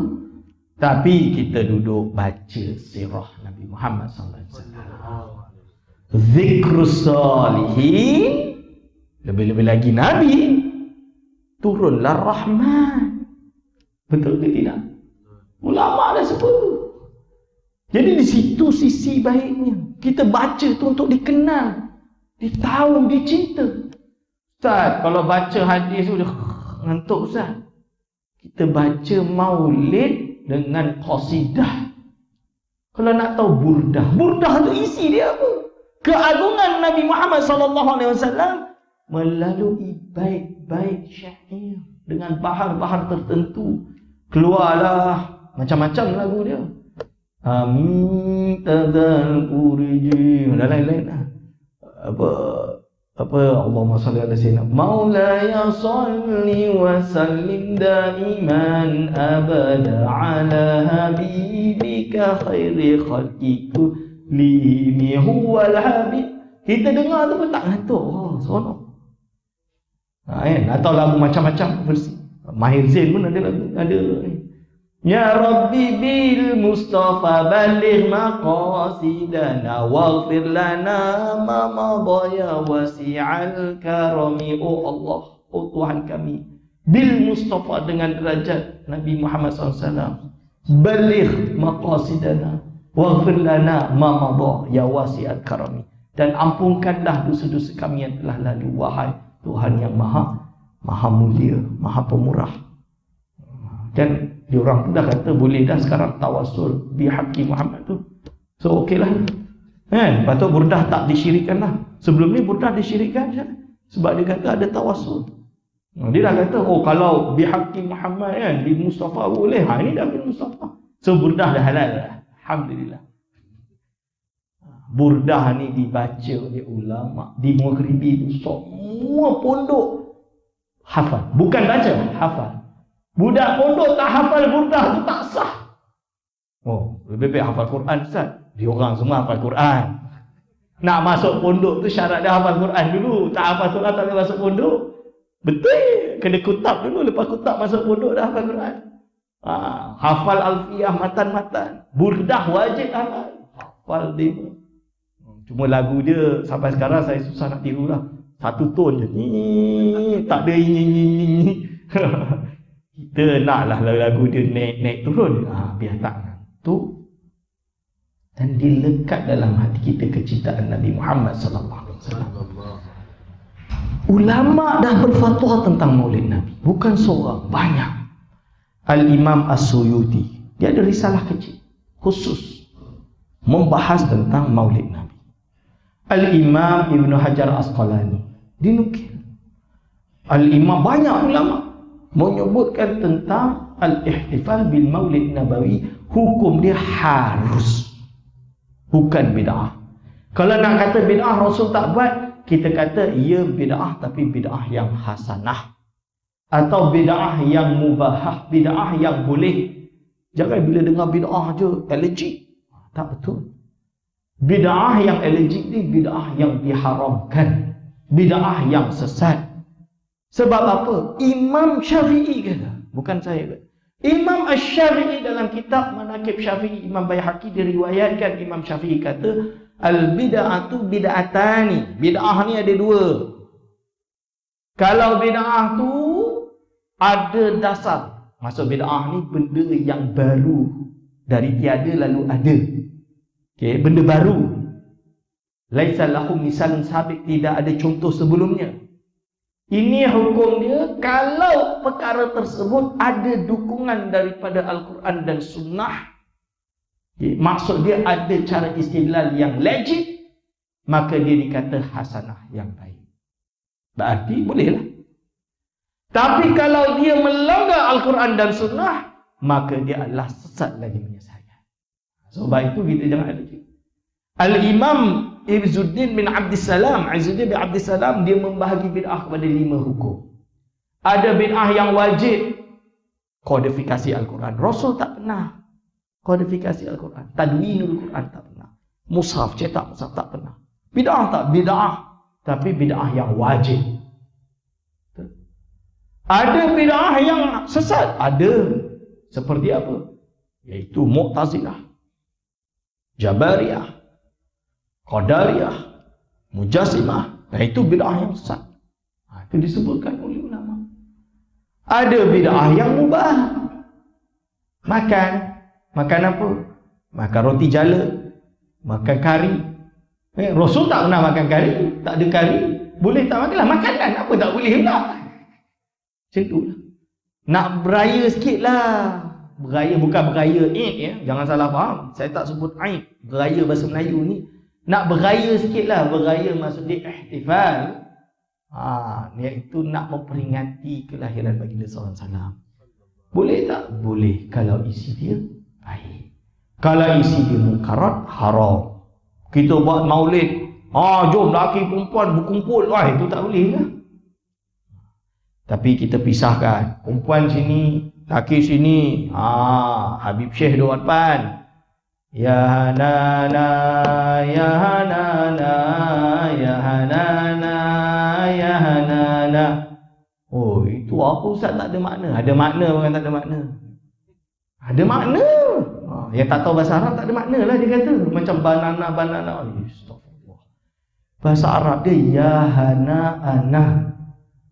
tapi kita duduk baca sirah Nabi Muhammad SAW, zikrus salihin, lebih-lebih lagi Nabi, turunlah rahmat. Betul ke tidak? Ulama dah sebut. Jadi di situ sisi baiknya. Kita baca tu untuk dikenal, ditahu, dicinta. Ustaz, kalau baca hadis tu ngantuk Ustaz. Kita baca maulid dengan qasidah. Kalau nak tahu burdah, burdah tu isi dia apa? Keagungan Nabi Muhammad SAW melalui bait-bait syair dengan bahar-bahar tertentu. Keluarlah macam-macam lagu dia. Amin tadal urji dan lain-lain. Apa apa, Allahumma salli ala sayyidina Maulaya salli wa sallim daiman abada ala habibika khairi khalqi kullihim huwal habib. Kita dengar tu pun tak ngantuk. Oh, seronok. Atau lagu macam-macam versi. Mahir Zain pun ada lagu, ada. Ya Rabbi bil Mustafa baligh maqasidana waghfir lana ma madaya wasi'al karami. Oh Allah, oh Tuhan kami, bil Mustafa, dengan derajat Nabi Muhammad SAW, baligh maqasidana waghfir lana ma madaya wasi'al karami, dan ampunkanlah dosa-dosa kami yang telah lalu, wahai Tuhan yang maha mulia, maha pemurah. Dan diorang pun dah kata boleh dah sekarang tawassul bihaqqi Muhammad tu. So okeylah. Lepas tu burdah tak disyirikkan lah. Sebelum ni burdah disyirikkan je. Sebab dia kata ada tawassul. Dia dah kata, oh kalau bihaqqi Muhammad kan, bi Mustafa boleh. Ini dah bi Mustafa. So burdah dah halal lah. Alhamdulillah. Burdah ni dibaca oleh ulama di Maghribi tu, semua pondok hafal. Bukan baca, hafal. Budak pondok tak hafal burdah tu tak sah. Oh, lebih baik hafal Quran Ustaz. Diorang semua hafal Quran. Nak masuk pondok tu syarat dia hafal Quran dulu. Tak hafal Quran tak boleh masuk pondok. Betul. Kena kutab dulu. Lepas kutab masuk pondok dah hafal Quran. Hafal alfiyah matan-matan. Burdah wajib hafal. Hafal dia. Cuma lagu dia sampai sekarang saya susah nak tiru lah. Satu ton je. Tak ada ini. Kita naklah lagu dia naik turun. Biar tak ngantuk. Dan dilekat dalam hati kita kecintaan Nabi Muhammad sallallahu alaihi wasallam. Ulama dah berfatwa tentang Maulid Nabi. Bukan seorang, banyak. Al-Imam As-Suyuti, dia ada risalah kecil khusus membahas tentang Maulid Nabi. Al-Imam Ibn Hajar Asqalani dinukil. Al-Imam, banyak ulama menyebutkan tentang al-ihtifal bil Maulid Nabawi, hukum dia harus, bukan bid'ah. Kalau nak kata bid'ah Rasul tak buat, kita kata ia bid'ah, tapi bid'ah yang hasanah, atau bid'ah yang mubahah, bid'ah yang boleh. Jangan bila dengar bid'ah je allergic. Tak betul. Bid'ah yang allergic ni bid'ah yang diharamkan, bid'ah yang sesat. Sebab apa? Imam Syafi'i kata, bukan saya kata. Imam Asy-Syafi'i dalam kitab Manaqib Syafi'i, Imam Baihaqi diriwayatkan Imam Syafi'i kata, al-bid'atu bid'atani. Bid'ah ni ada dua. Kalau bid'ah tu ada dasar. Maksud bid'ah ni benda yang baru, dari tiada lalu ada. Okey, benda baru. Laisa lahum misalun sabiq, tidak ada contoh sebelumnya. Ini hukum dia kalau perkara tersebut ada dukungan daripada Al-Quran dan Sunnah. Maksud dia ada cara istidlal yang legit, maka dia dikata hasanah, yang baik. Berarti bolehlah. Tapi kalau dia melanggar Al-Quran dan Sunnah, maka dia adalah sesat lagi menyesatkan. Sebab itu kita jangan ada. Al-Imam Izzuddin bin Abdissalam, Izzuddin bin Abdissalam, dia membahagi bid'ah kepada 5 hukum. Ada bid'ah yang wajib, kodifikasi Al-Quran. Rasul tak pernah kodifikasi Al-Quran. Tadwinul Quran tak pernah. Mushaf, cetak mushaf tak pernah. Bid'ah tak? Bid'ah. Tapi bid'ah yang wajib. Ada bid'ah yang sesat. Ada. Seperti apa? Iaitu Mu'tazilah, Jabariyah, Qadariyah, Mujassimah. Itu bid'ah yang sesat. Itu disebutkan oleh ulama. Ada bid'ah yang mubah. Makan apa? Makan roti jala, makan kari. Rasul tak pernah makan kari. Tak ada kari, boleh tak makanlah. Makanlah, apa tak boleh pula. Macam tu lah. Nak beraya sikit lah. Beraya bukan beraya Eid ya. Jangan salah faham. Saya tak sebut Eid. Beraya bahasa Melayu ni. Nak beraya sikit lah. Beraya maksud dia ihtifal. Iaitu nak memperingati kelahiran baginda SAW. Boleh tak? Boleh. Kalau isi dia baik. Kalau isi dia munkarat, haram. Kita buat maulid Jom lelaki perempuan berkumpul. Wah, itu tak boleh lah. Tapi kita pisahkan. Perempuan sini, lelaki sini. Habib Syekh duduk depan. Ya Hanana, Ya Hanana, Ya Hanana, Ya Hanana. Oh, itu apa Ustaz tak ada makna? Ada makna bukan tak ada makna? Ada makna. Yang tak tahu bahasa Arab tak ada makna lah dia kata. Macam banana. Astagfirullah. Bahasa Arab dia Ya Hanana.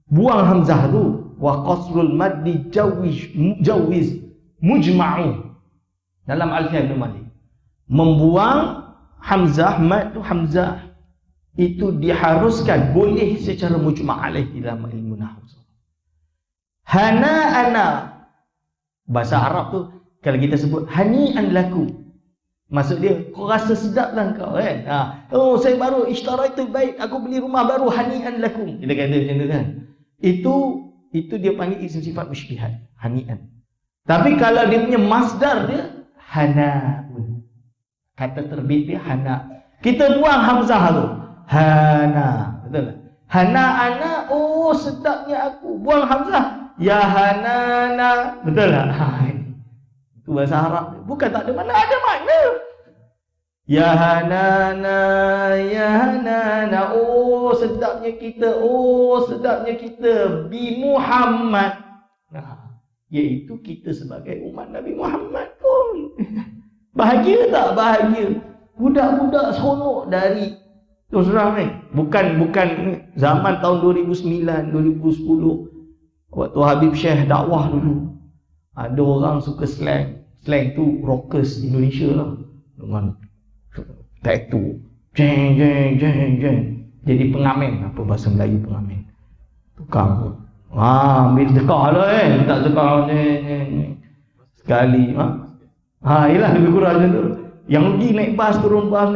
Buang hamzah tu. Wa qasrul maddi jawiz mujma'u. Dalam Alfiah Ibn Malik. Membuang hamzah, mad tu hamzah itu diharuskan, boleh secara mujma' alaih dalam ilmu nahwu. Hana'ana, bahasa Arab tu kalau kita sebut hani'an lakum, maksud dia kau rasa sedap lah kau kan. Saya baru ishtaraitu bait, aku beli rumah baru, hani'an lakum. Kita kata macam tu kan. Itu dia panggil isim sifat musybihat, hani'an. Tapi kalau dia punya masdar dia hana'un. Kata terbit dia hana. Kita buang hamzah tu. Hana. Betul tak? Hana-ana. Oh, sedapnya aku. Buang hamzah. Ya hanana. Betul tak? Itu bahasa Arab. Bukan tak ada makna. Ada makna. Ya hanana. Ya hanana. Oh, sedapnya kita. Oh, sedapnya kita. Bi Muhammad. Iaitu kita sebagai umat Nabi Muhammad pun. Bahagia tak? Bahagia. Budak-budak seronok dari terus terang ni. Bukan zaman tahun 2009, 2010. Waktu Habib Syekh dakwah dulu. Ada orang suka slang. Slang tu rockers Indonesia lah. Dengan tattoo. Jeng. Jadi pengamen. Apa bahasa Melayu pengamen? Tukang. Ambil sedekah lah kan. Tak sedekah. Sekali. Yelah lebih kurang macam tu. Yang rugi naik bas, turun bas.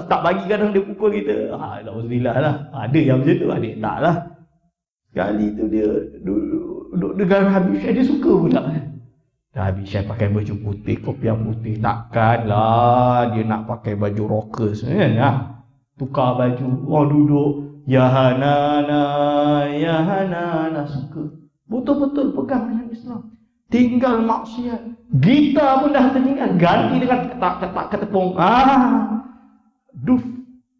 Tak bagi kadang dia pukul kita. Alhamdulillah lah. Ada yang macam tu, ada yang tak lah. Sekali tu dia duduk dengan Habib Syekh, dia suka pula. Habib Syekh pakai baju putih, kopiah putih. Takkan lah dia nak pakai baju rockers kan. Tukar baju, duduk. Ya Hanana, Ya Hanana. Suka. Betul-betul pegang dengan Islam. Tinggal maksiat. Gitar pun dah tertinggal. Ganti dengan ketak ketepung. Duf.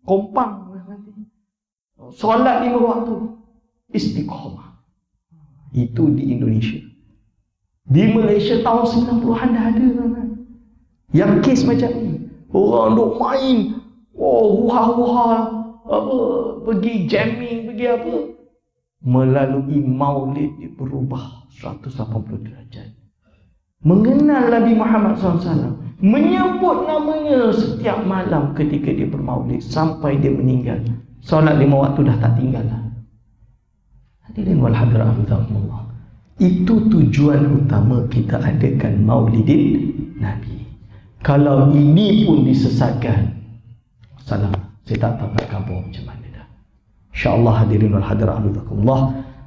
Kompang. Solat 5 waktu. Istiqamah. Itu di Indonesia. Di Malaysia tahun 90-an dah ada. Yang kes macam ni. Orang duk main. Huha-huha. Pergi jamming. Pergi apa. Melalui maulid dia berubah 180 derajat. Mengenal Nabi Muhammad SAW, menyebut namanya setiap malam ketika dia bermaulid sampai dia meninggal. Solat 5 waktu dah tak tinggal lah. Hadirin wal hadirat rahimakumullah. Itu tujuan utama kita adakan maulidin Nabi. Kalau ini pun disesatkan, salam, saya tak tahu nak kampung macam mana dah. InsyaAllah hadirin wal hadirat rahimakumullah,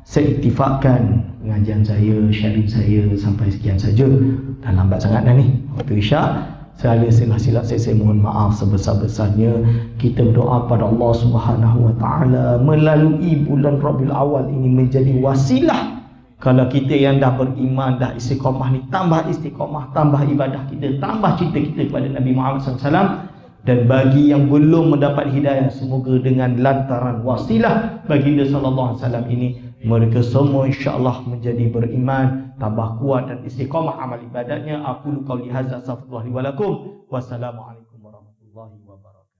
saya iktifakkan pengajian saya, sharing saya sampai sekian saja. Dah lambat sangat dah ni waktu isyak. Saya silap saya mohon maaf sebesar-besarnya. Kita berdoa pada Allah Subhanahu Wa Taala melalui bulan Rabiul Awal ini menjadi wasilah. Kalau kita yang dah beriman, dah istiqamah ni, tambah istiqamah, tambah ibadah kita, tambah cinta kita kepada Nabi Muhammad SAW. Dan bagi yang belum mendapat hidayah, semoga dengan lantaran wasilah baginda sallallahu alaihi wasallam ini, mereka semua insya-Allah menjadi beriman, tambah kuat dan istiqamah amal ibadahnya. Aku qauli hadza, astaghfirullah li wa lakum. Wassalamualaikum warahmatullahi wabarakatuh.